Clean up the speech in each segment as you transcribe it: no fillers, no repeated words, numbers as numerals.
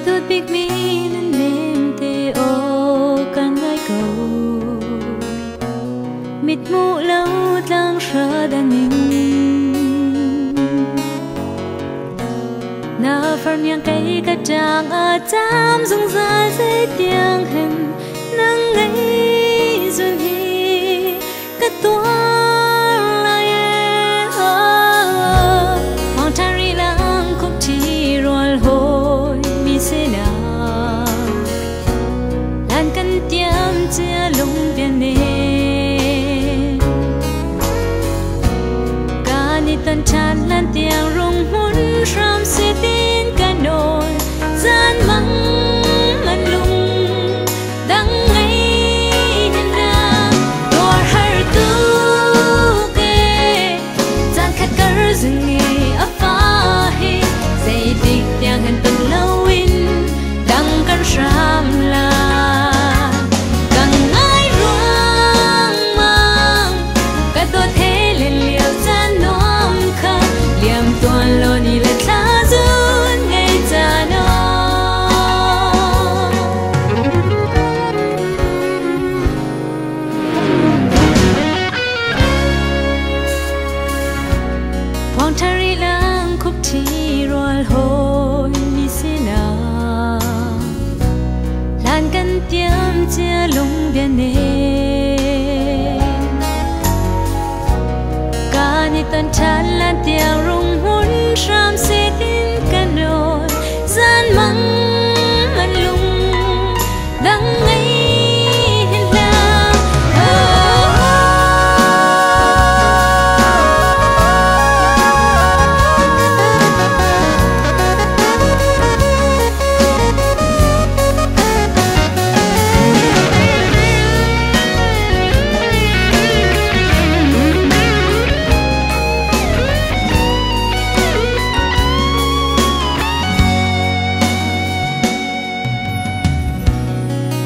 tuột big mi nên nêm tê ô càng ngay cầu mịt mù lâu đang sợ đàn nín na phật nhang cây cát tràng ở tam dung ra dây tiếng hình nắng ngay duyên hi cát tua lại hoàng trai lang khúc chi rồi hồi mi sẽ nào lan căn tiêm chia lung biển nè cả ni tân tràn lan tiếng rung hun ram sẽ tin cả nồi gian măng man lung đắng ngay nhân ra đôi hai tu kê gian khát cờ rừng nghề ấp phá hi dây địch tiếng hình từng lâu in đắng căn ram la càng ai ruang mang cả tôi thế lên liều gian nôm khăn liềm tuôn lô ni lệ ta dun ngay ta nó phong trai lang khúc chi rồi hồi mi sẽ nào lan căn tiêm chia lung biển nè cả ni tân tràn lan tiếng rung hun ram sẽ tin cả nồi gian măng man lung đắng ngay hình la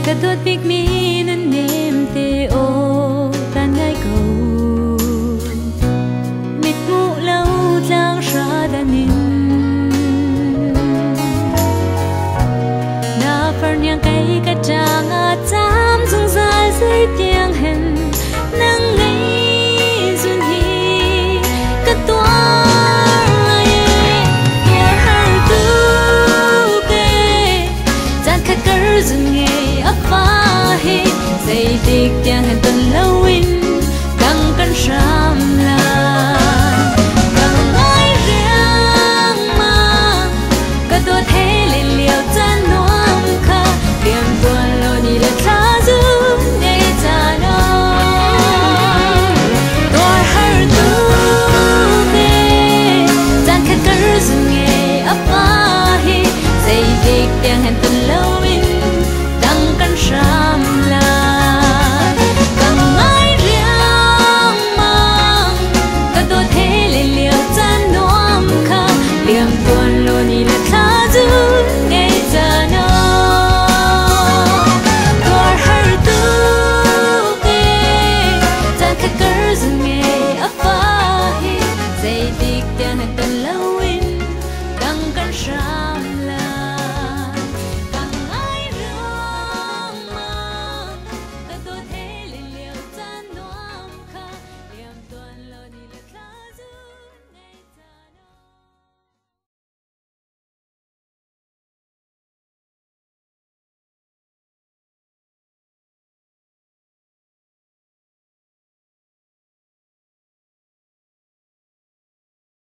cả tuột big mi nên nêm tê ô tan ngay cầu mịt mù lâu đang ra đàn nín na phật nhang cây cát tràng ở tam dung ra dây tiếng hình nắng ngay duyên hi cát tua lại đôi hai tu kê gian khát cờ rừng nghề ấp phá hi dây